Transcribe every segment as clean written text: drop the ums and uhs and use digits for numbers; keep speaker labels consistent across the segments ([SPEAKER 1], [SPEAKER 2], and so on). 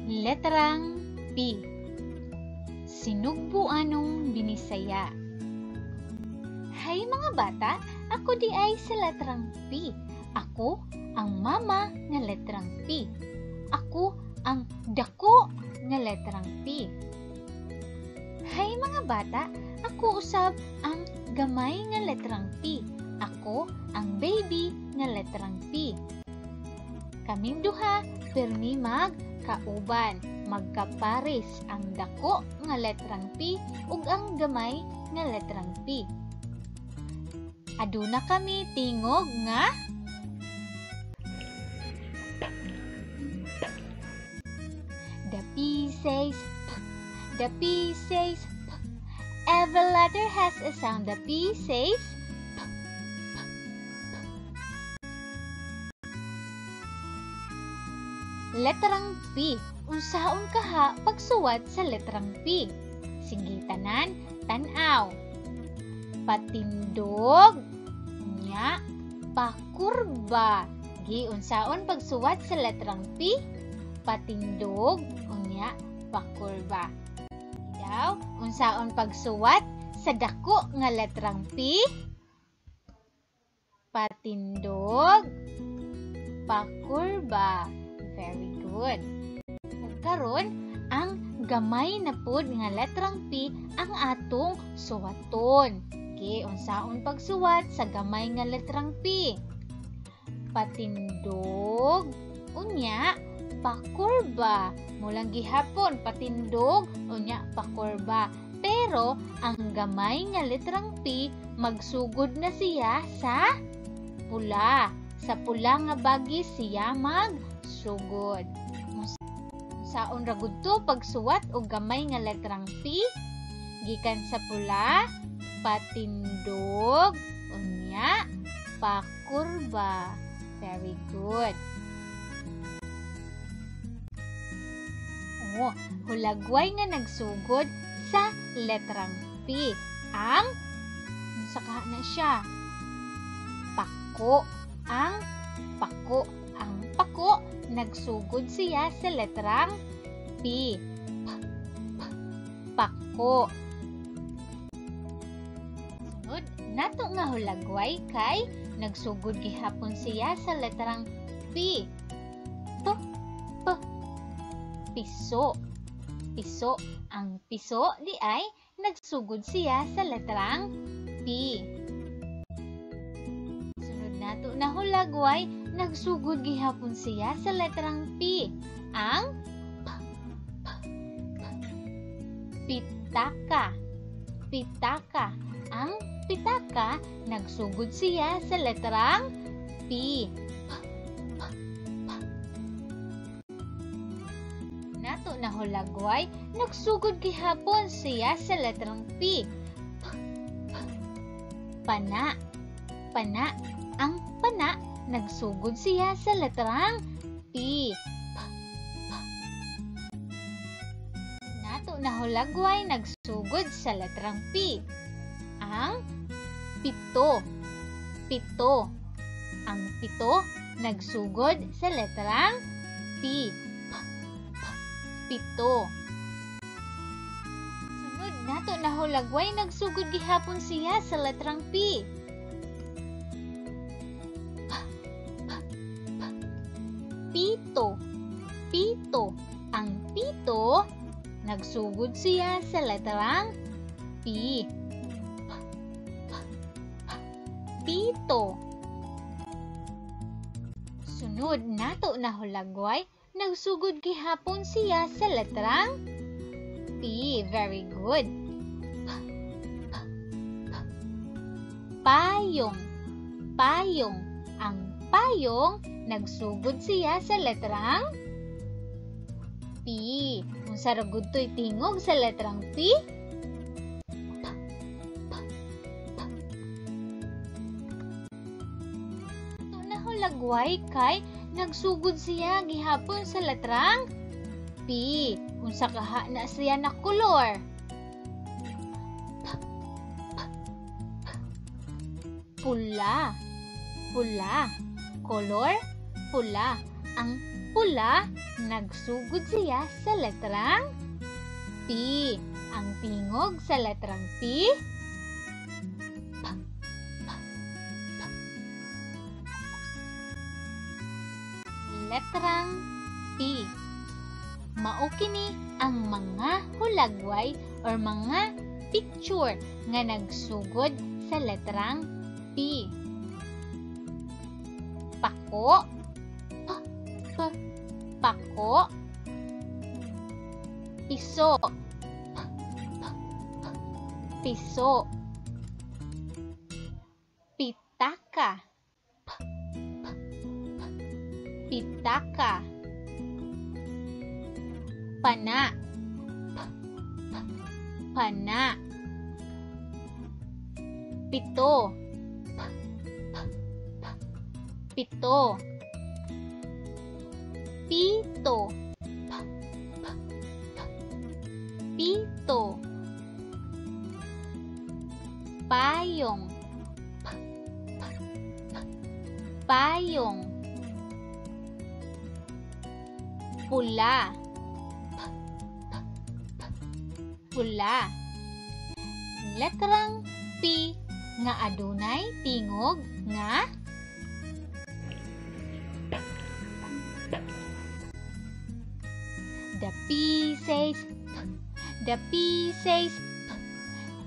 [SPEAKER 1] Letrang P. Sinugbuan ng binisaya. Hay mga bata, ako di ay sa letrang P. Ako ang mama nga letrang P. Ako ang dako nga letrang P. Hay mga bata, ako usab ang gamay nga letrang P. Ako ang baby nga letrang P. Kaming duha permi magkauban, magkapares ang dako nga letrang P ug ang gamay nga letrang P. Aduna kami tingog nga the P says P. The P says P. Every letter has a sound. The P says P. Letrang P. Unsaon kaha pagsuwat sa letrang P? Sige tanan, tan-aw. Patindog nya pakurba. Gi unsaon pagsuwat sa letrang P? Patindog unya pakurba. Daw unsaon pagsuwat sa dako nga letrang P? Patindog pakurba. Very good. Ug karon ang gamay na pud nga letrang P ang atong suwaton. Okay, unsaon pagsuwat sa gamay nga letrang P? Patindog unya pakurba. Mulang gihapon patindog unya pakurba. Pero ang gamay nga letrang P magsugod na siya sa pula. Sa pula nga bagi siya magsugod. Saon ra gud to pagsuwat og gamay nga letrang P? Gikan sa pula, patindog unya pakurba. Very good. Hulagway nga nagsugod sa letrang P. Ang saka na siya. Pako. Ang pako. Ang pako nagsugod siya sa letrang P. Pako. Sunod, nato nga hulagway kay nagsugod gihapon siya sa letrang P. Piso. Piso. Ang piso di ay nagsugod siya sa letrang P. Sunod nato na hulagway, nagsugod gihapon siya sa letrang P. Ang pitaka. Pitaka. Ang pitaka nagsugod siya sa letrang P. Nato na hulagway, nagsugod gihapon siya sa letrang P. Pana. Pana. Ang pana nagsugod siya sa letrang P. Nato na hulagway, nagsugod sa letrang P. Ang pito. Pito. Ang pito nagsugod sa letrang P. Pito. Sunod nato na hulagway, nagsugod gihapon siya sa letrang P. Pito. Pito. Ang pito nagsugod siya sa letrang P. Pito. Sunod nato na hulagway, nagsugod gihapon siya sa letrang P. Very good. Payong. Payong. Ang payong nagsugod siya sa letrang P. Unsa ra gud toy tingog sa letrang P? Ito na hulagway kay nagsugod siya gihapon sa letrang P. Unsa kaha na siya na kolor? Pula. Pula. Color? Pula. Ang pula, nagsugod siya sa letrang P. Ang tingog sa letrang P, letrang P. Mao kini ang mga hulagway or mga picture nga nagsugod sa letrang P. Pako, pako. Piso, piso. Pitaka, pitaka. Pana, pana. Pito, pito. Pito, pito. Payong, payong. Pula, pula. Letrang P nga adunay tingog nga the P says the P says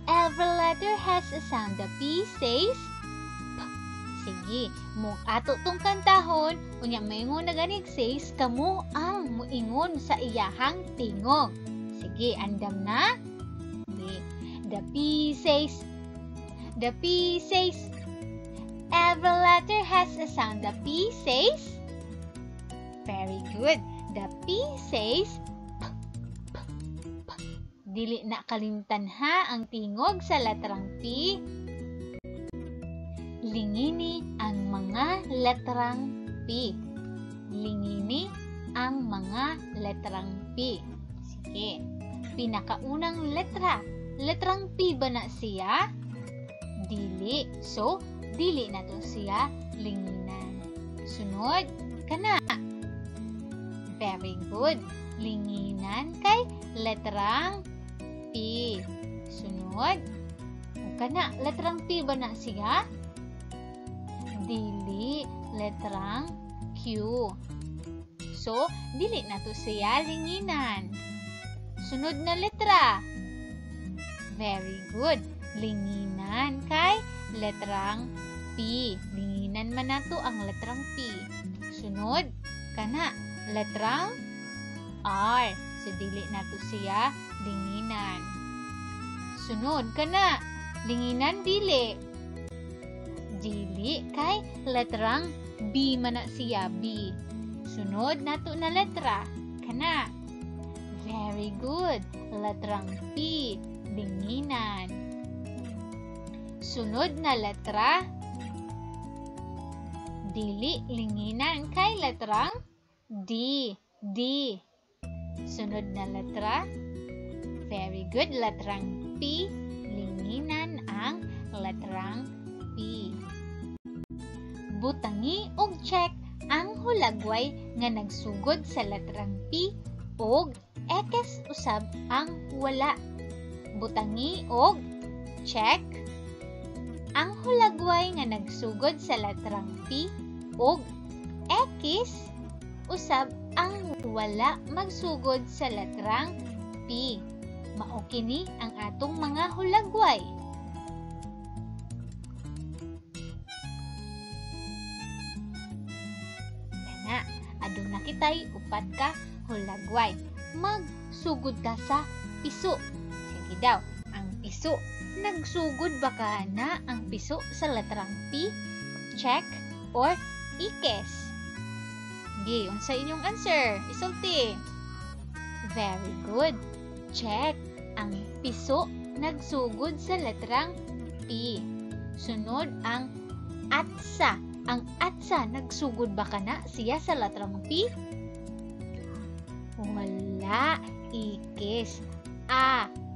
[SPEAKER 1] every letter has a sound. The P says sige, mo ato tong kantahon unya maingon na ganig says kamo ang muingon sa iyahang tingog. Sige, andam na. Okay. The P says every letter has a sound. The P says very good. The P says dili na kalimtan ha ang tingog sa letrang P. Lingini ang mga letrang P. Lingini ang mga letrang P. Sige. Pinakaunang letra. Letrang P ba na siya? Dili. So, dili na to siya linginan. Sunod, kana. Very good. Linginan kay letrang P. Sunod, kana. Letrang P ba na siya? Dili. Letrang Q. So, dili na to siya linginan. Sunod na letra. Very good. Linginan kay letrang P. Linginan man nato ang letrang P. Sunod, kana, letrang R. So, dili nato siya linginan. Sunod, kana, linginan dili. Dili kay letrang B man na siya, B. Sunod nato na letra, kana. Very good. Letrang P, linginan. Sunod na letra, dili linginan kay letrang D, D. Sunod na letra, very good. Letrang P, linginan ang letrang P. Butangi og check ang hulagway nga nagsugod sa letrang P og ekes usab ang wala. Butangi og check ang hulagway nga nagsugod sa letrang P og ekis usab ang wala magsugod sa letrang P. Mao kini ang atong mga hulagway. Kana, aduna kitay upat ka hulagway. Magsugod ka sa piso. Sige daw, ang piso. Nagsugod ba ka na ang piso sa letrang P, check, or ikes? Di, unsa inyong answer? Isulti. Very good. Check. Ang piso nagsugod sa letrang P. Sunod ang atsa. Ang atsa nagsugod ba ka na siya sa letrang P? Wala. Ikis.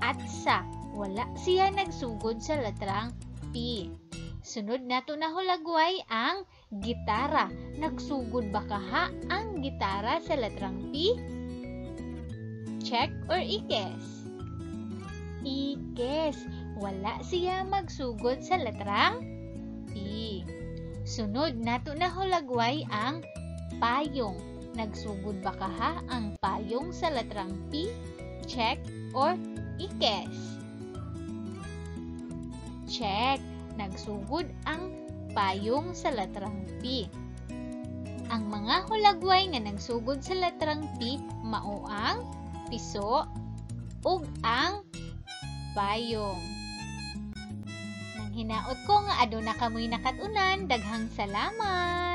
[SPEAKER 1] Atsa. Wala siya nagsugod sa letrang P. Sunod nato na hulagway ang Gitara. Nagsugod ba kaha ang gitara sa letrang P? Check or ikes? Ikes. Wala siya magsugod sa letrang P. Sunod nato na hulagway ang payong. Nagsugod ba kaha ang payong sa letrang P? Check or ikes? Check. Nagsugod ang payong sa letrang P. Ang mga hulagway nga nagsugod sa letrang P mao ang piso ug ang payong. Nang hinaot ko nga aduna kamoy nakatunan, daghang salamat!